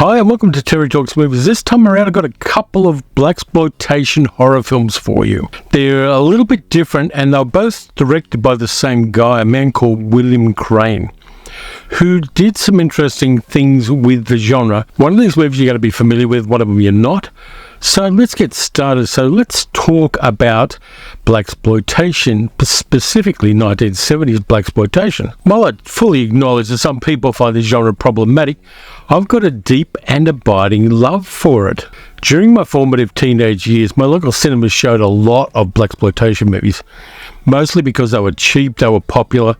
Hi and welcome to Terry Talks Movies. This time around I've got a couple of blaxploitation horror films for you. They're a little bit different and they're both directed by the same guy, a man called William Crain, who did some interesting things with the genre. One of these movies you're going to be familiar with, one of them you're not. So let's get started. So let's talk about blaxploitation, specifically 1970s blaxploitation. While I fully acknowledge that some people find this genre problematic, I've got a deep and abiding love for it. During my formative teenage years, my local cinemas showed a lot of blaxploitation movies, mostly because they were cheap, they were popular,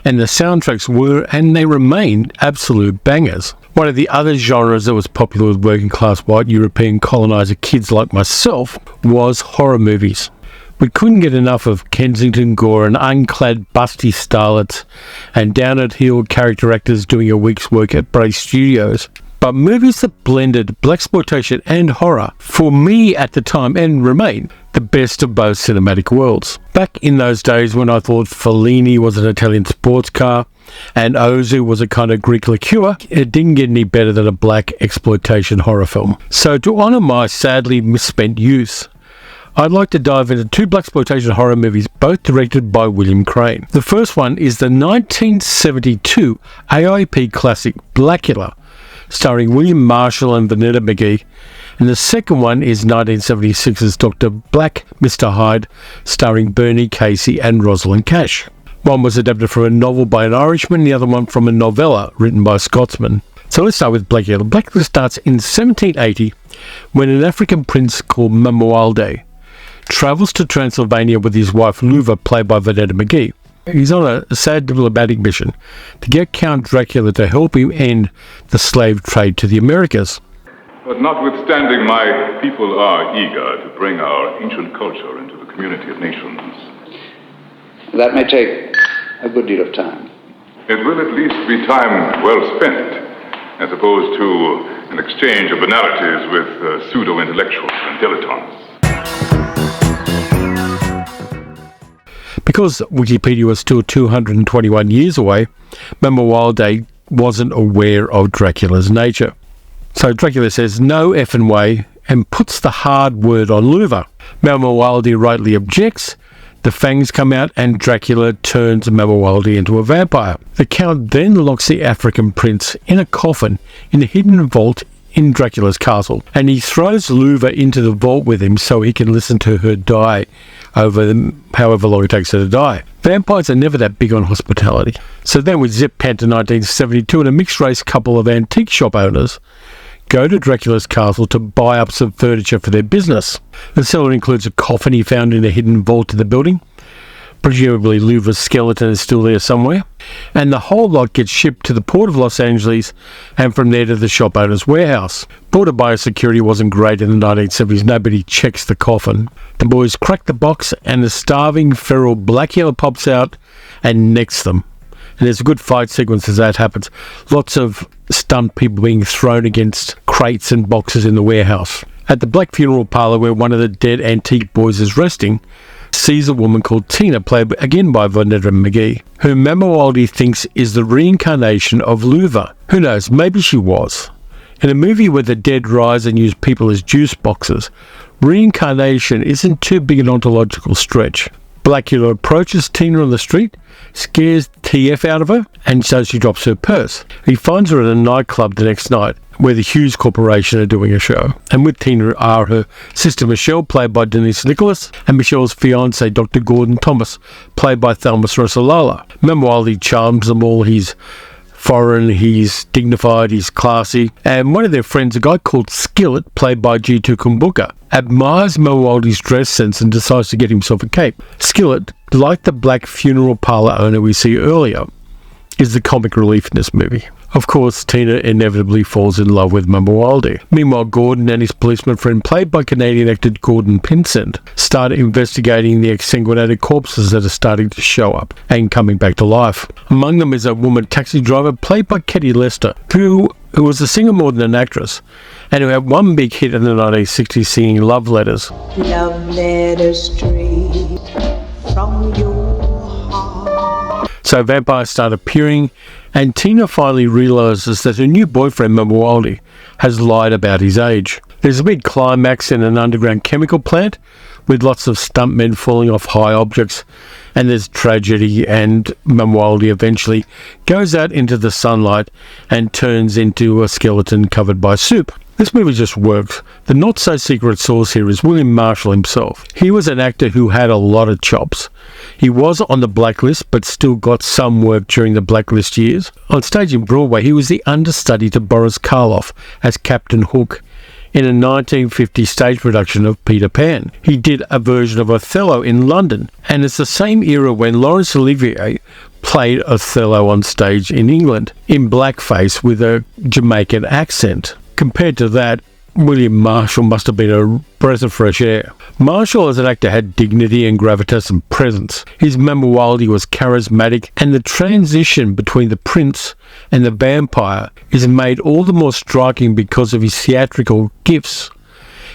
and the soundtracks were, and they remain, absolute bangers. One of the other genres that was popular with working class white European colonizer kids like myself was horror movies. We couldn't get enough of Kensington gore and unclad busty starlets and down-at-heel character actors doing a week's work at Bray Studios. But movies that blended blaxploitation and horror, for me at the time and remain, the best of both cinematic worlds. Back in those days when I thought Fellini was an Italian sports car and Ozu was a kind of Greek liqueur, it didn't get any better than a black exploitation horror film. So to honour my sadly misspent youth, I'd like to dive into two blaxploitation horror movies, both directed by William Crain. The first one is the 1972 AIP classic Blacula, starring William Marshall and Vanessa McGee, and the second one is 1976's Dr. Black Mr Hyde, starring Bernie Casey and Rosalind Cash. One was adapted from a novel by an Irishman, the other one from a novella written by a Scotsman. So let's start with Blacula. Blacula starts in 1780 when an African prince called Mamuwalde travels to Transylvania with his wife Luva, played by Vanessa McGee. He's on a sad diplomatic mission to get Count Dracula to help him end the slave trade to the Americas. But notwithstanding, my people are eager to bring our ancient culture into the community of nations. That may take a good deal of time. It will at least be time well spent, as opposed to an exchange of banalities with pseudo-intellectuals and dilettantes. Because Wikipedia was still 221 years away, Mamuwalde wasn't aware of Dracula's nature. So Dracula says no effing way and puts the hard word on Luva. Mamuwalde rightly objects. The fangs come out and Dracula turns Mamuwalde into a vampire. The Count then locks the African prince in a coffin in a hidden vault in Dracula's castle, and he throws Luva into the vault with him so he can listen to her die over however long it takes her to die. Vampires are never that big on hospitality. So then we zip pan to 1972 and a mixed-race couple of antique shop owners go to Dracula's castle to buy up some furniture for their business. The seller includes a coffin he found in a hidden vault in the building. Presumably Luva's skeleton is still there somewhere. And the whole lot gets shipped to the port of Los Angeles and from there to the shop owner's warehouse. Border biosecurity wasn't great in the 1970s. Nobody checks the coffin. The boys crack the box and the starving feral Blacula pops out and necks them. And there's a good fight sequence as that happens. Lots of stunt people being thrown against crates and boxes in the warehouse. At the black funeral parlour where one of the dead antique boys is resting, sees a woman called Tina, played again by Vanessa McGee, whom Mamuwalde thinks is the reincarnation of Luva. Who knows, maybe she was. In a movie where the dead rise and use people as juice boxes, reincarnation isn't too big an ontological stretch. Blacula approaches Tina on the street, scares the TF out of her, and so she drops her purse. He finds her at a nightclub the next night, where the Hughes Corporation are doing a show. And with Tina are her sister Michelle, played by Denise Nicholas, and Michelle's fiancé, Dr. Gordon Thomas, played by Thelma Rosalala. Mamuwalde charms them all. He's foreign, he's dignified, he's classy. And one of their friends, a guy called Skillet, played by Jitu Kumbuka, admires Mamuwalde's dress sense and decides to get himself a cape. Skillet, like the black funeral parlour owner we see earlier, is the comic relief in this movie. Of course, Tina inevitably falls in love with Mamuwalde. Meanwhile, Gordon and his policeman friend, played by Canadian actor Gordon Pinsent, start investigating the exsanguinated corpses that are starting to show up and coming back to life. Among them is a woman taxi driver, played by Katie Lester, who was a singer more than an actress, and who had one big hit in the 1960s singing Love Letters. Love letters straight from your heart. So vampires start appearing, and Tina finally realises that her new boyfriend, Mamuwalde, has lied about his age. There's a big climax in an underground chemical plant with lots of stuntmen falling off high objects, and there's tragedy, and Mamuwalde eventually goes out into the sunlight and turns into a skeleton covered by soup. This movie just works. The not-so-secret source here is William Marshall himself. He was an actor who had a lot of chops. He was on the blacklist, but still got some work during the blacklist years. On stage in Broadway, he was the understudy to Boris Karloff as Captain Hook in a 1950 stage production of Peter Pan. He did a version of Othello in London, and it's the same era when Laurence Olivier played Othello on stage in England, in blackface with a Jamaican accent. Compared to that, William Marshall must have been a breath of fresh air. Marshall as an actor had dignity and gravitas and presence. His Mamuwalde was charismatic, and the transition between the prince and the vampire is made all the more striking because of his theatrical gifts.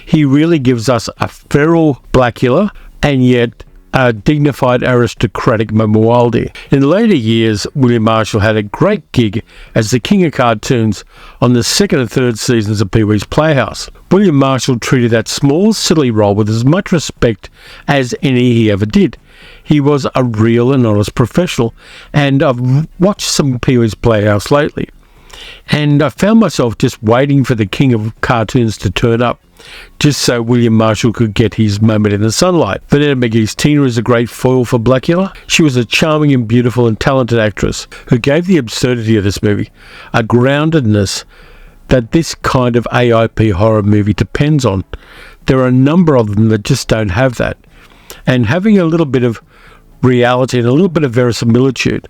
He really gives us a feral Blacula and yet a dignified aristocratic Mamuwalde. In later years, William Marshall had a great gig as the King of Cartoons on the second and third seasons of Pee-wee's Playhouse. William Marshall treated that small, silly role with as much respect as any he ever did. He was a real and honest professional, and I've watched some Pee-wee's Playhouse lately, and I found myself just waiting for the King of Cartoons to turn up, just so William Marshall could get his moment in the sunlight. Vanessa McGee's Tina is a great foil for Blacula. She was a charming and beautiful and talented actress who gave the absurdity of this movie a groundedness that this kind of AIP horror movie depends on. There are a number of them that just don't have that. And having a little bit of reality and a little bit of verisimilitude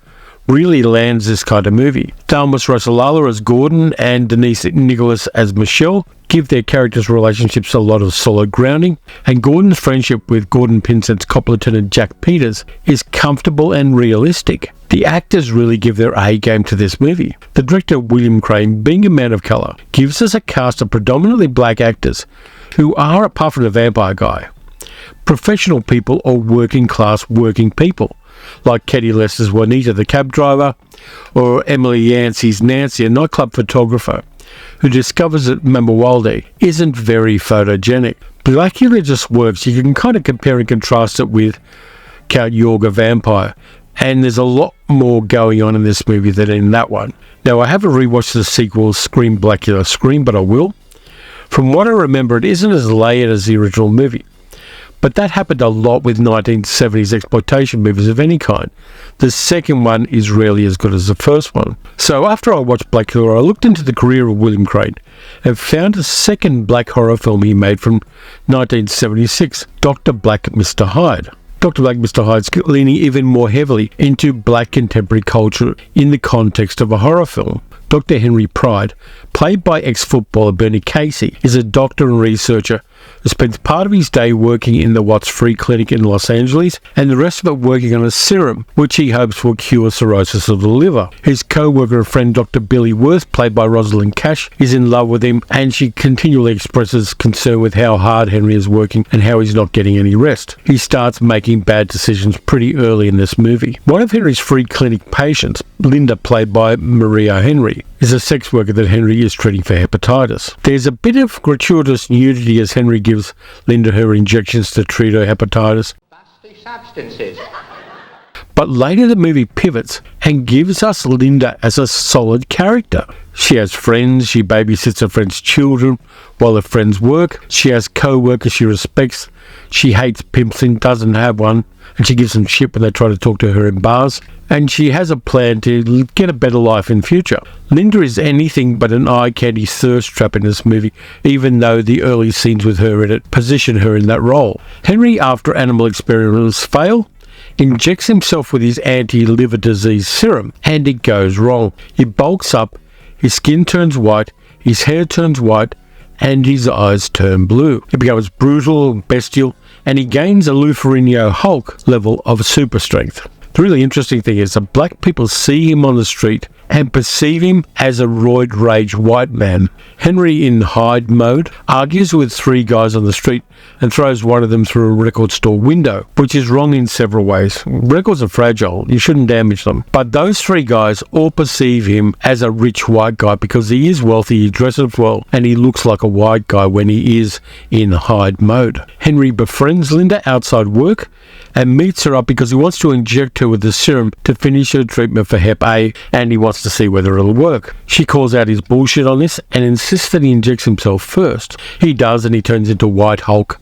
really lands this kind of movie. Dalmas Russellala as Gordon and Denise Nicholas as Michelle give their characters' relationships a lot of solid grounding, and Gordon's friendship with Gordon Pinsent's Copperton and Jack Peters is comfortable and realistic. The actors really give their A-game to this movie. The director, William Crain, being a man of colour, gives us a cast of predominantly black actors who are, apart from the vampire guy, professional people or working-class working people, like Katie Lester's Juanita, the cab driver, or Emily Yancey's Nancy, a nightclub photographer, who discovers that Mamuwalde isn't very photogenic. Blacula just works. You can kind of compare and contrast it with Count Yorga Vampire, and there's a lot more going on in this movie than in that one. Now, I haven't rewatched the sequel, Scream Blacula Scream, but I will. From what I remember, it isn't as layered as the original movie. But that happened a lot with 1970s exploitation movies of any kind. The second one is rarely as good as the first one. So after I watched Blacula, I looked into the career of William Crain and found a second black horror film he made from 1976, Dr. Black Mr Hyde. Dr. Black Mr Hyde's leaning even more heavily into black contemporary culture in the context of a horror film. Dr. Henry Pride, played by ex-footballer Bernie Casey, is a doctor and researcher who spends part of his day working in the Watts Free Clinic in Los Angeles and the rest of it working on a serum which he hopes will cure cirrhosis of the liver. His co-worker and friend Dr. Billy Worth, played by Rosalind Cash, is in love with him, and she continually expresses concern with how hard Henry is working and how he's not getting any rest. He starts making bad decisions pretty early in this movie. One of Henry's free clinic patients, Linda, played by Maria Henry, is a sex worker that Henry is treating for hepatitis. There's a bit of gratuitous nudity as Henry gives Linda her injections to treat her hepatitis. Nasty substances. But later the movie pivots and gives us Linda as a solid character. She has friends, she babysits her friends' children while her friends work, she has co-workers she respects, she hates pimps and doesn't have one, and she gives them shit when they try to talk to her in bars, and she has a plan to get a better life in future. Linda is anything but an eye-candy thirst trap in this movie, even though the early scenes with her in it position her in that role. Henry, after animal experiments fail, injects himself with his anti-liver disease serum, and it goes wrong. He bulks up, his skin turns white, his hair turns white, and his eyes turn blue. He becomes brutal and bestial, and he gains a Lou Ferrigno Hulk level of super strength. The really interesting thing is that black people see him on the street and perceive him as a roid rage white man. Henry, in Hyde mode, argues with three guys on the street and throws one of them through a record store window, which is wrong in several ways. Records are fragile, you shouldn't damage them. But those three guys all perceive him as a rich white guy because he is wealthy, he dresses well, and he looks like a white guy when he is in Hyde mode. Henry befriends Linda outside work and meets her up because he wants to inject her with the serum to finish her treatment for Hep A, and he wants to see whether it'll work. She calls out his bullshit on this and insists that he injects himself first. He does, and he turns into White Hulk,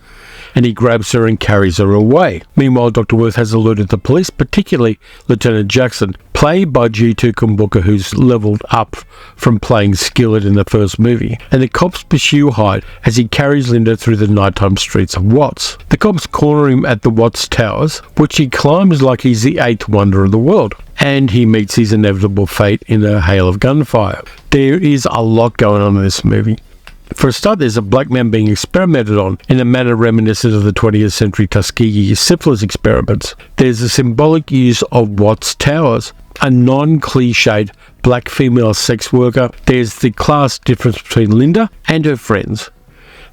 and he grabs her and carries her away. Meanwhile, Dr. Worth has alerted the police, particularly Lieutenant Jackson, played by G2 Kumbuka, who's leveled up from playing Skillet in the first movie, and the cops pursue Hyde as he carries Linda through the nighttime streets of Watts. The cops corner him at the Watts Towers, which he climbs like he's the eighth wonder of the world, and he meets his inevitable fate in a hail of gunfire. There is a lot going on in this movie. For a start, there's a black man being experimented on in a manner reminiscent of the 20th century Tuskegee syphilis experiments. There's a symbolic use of Watts Towers, a non-cliched black female sex worker. There's the class difference between Linda and her friends,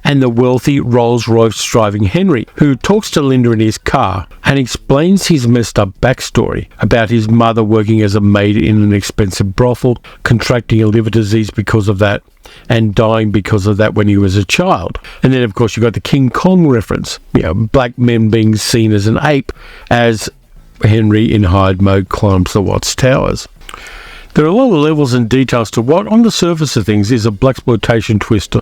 and the wealthy Rolls-Royce driving Henry, who talks to Linda in his car and explains his messed up backstory about his mother working as a maid in an expensive brothel, contracting a liver disease because of that, and dying because of that when he was a child. And then, of course, you've got the King Kong reference, black men being seen as an ape as Henry in Hyde mode climbs the Watts Towers. There are a lot of levels and details to what, on the surface of things, is a blaxploitation twist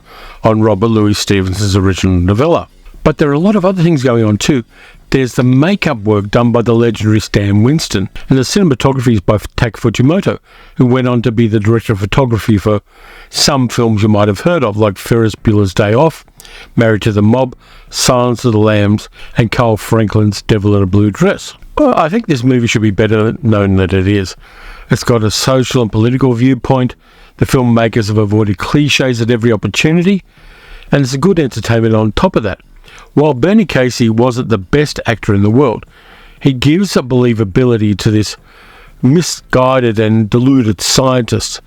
on Robert Louis Stevenson's original novella. But there are a lot of other things going on too. There's the makeup work done by the legendary Stan Winston, and the cinematography is by Tak Fujimoto, who went on to be the director of photography for some films you might have heard of, like Ferris Bueller's Day Off, Married to the Mob, Silence of the Lambs, and Carl Franklin's Devil in a Blue Dress. Well, I think this movie should be better known than it is. It's got a social and political viewpoint. The filmmakers have avoided cliches at every opportunity, and it's a good entertainment on top of that. While Bernie Casey wasn't the best actor in the world, he gives a believability to this misguided and deluded scientist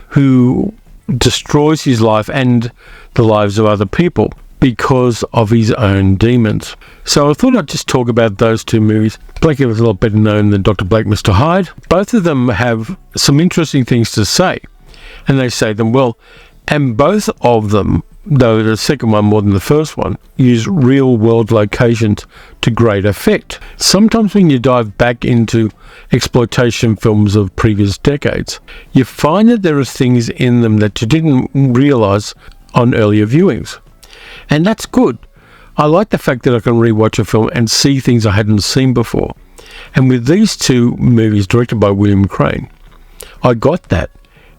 who destroys his life and the lives of other people because of his own demons. So I thought I'd just talk about those two movies. Blacula was a lot better known than Dr. Black Mr Hyde. Both of them have some interesting things to say, and they say them well. And both of them, though the second one more than the first one, use real-world locations to great effect. Sometimes when you dive back into exploitation films of previous decades, you find that there are things in them that you didn't realise on earlier viewings. And that's good. I like the fact that I can rewatch a film and see things I hadn't seen before. And with these two movies directed by William Crain, I got that.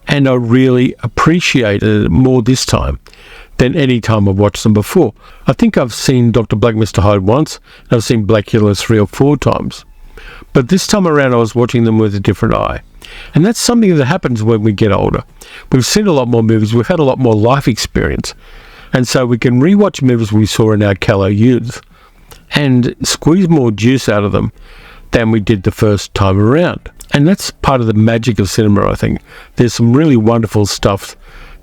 And I really appreciated it more this time than any time I've watched them before. I think I've seen Dr. Black Mr Hyde once, and I've seen Blacula 3 or 4 times. But this time around I was watching them with a different eye. And that's something that happens when we get older. We've seen a lot more movies, we've had a lot more life experience. And so we can rewatch movies we saw in our callow youth and squeeze more juice out of them than we did the first time around. And that's part of the magic of cinema, I think. There's some really wonderful stuff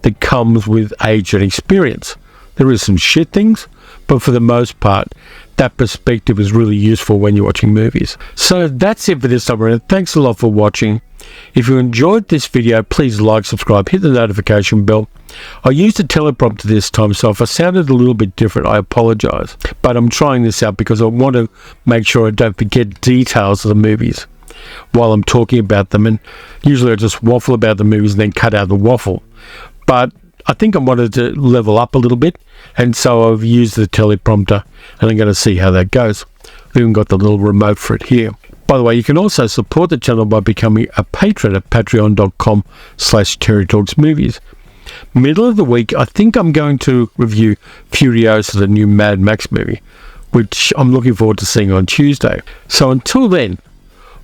that comes with age and experience. There is some shit things, but for the most part, that perspective is really useful when you're watching movies. So that's it for this time around. Thanks a lot for watching. If you enjoyed this video, please like, subscribe, hit the notification bell. I used a teleprompter this time, so if I sounded a little bit different, I apologise. But I'm trying this out because I want to make sure I don't forget details of the movies while I'm talking about them. And usually I just waffle about the movies and then cut out the waffle. But I think I wanted to level up a little bit, and so I've used the teleprompter, and I'm going to see how that goes. I've even got the little remote for it here. By the way, you can also support the channel by becoming a patron at patreon.com/TerryTalksMovies. Middle of the week, I think I'm going to review Furiosa, the new Mad Max movie, which I'm looking forward to seeing on Tuesday. So until then,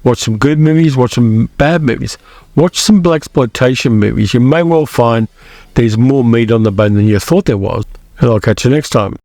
watch some good movies, watch some bad movies, watch some blaxploitation movies. You may well find there's more meat on the bone than you thought there was. And I'll catch you next time.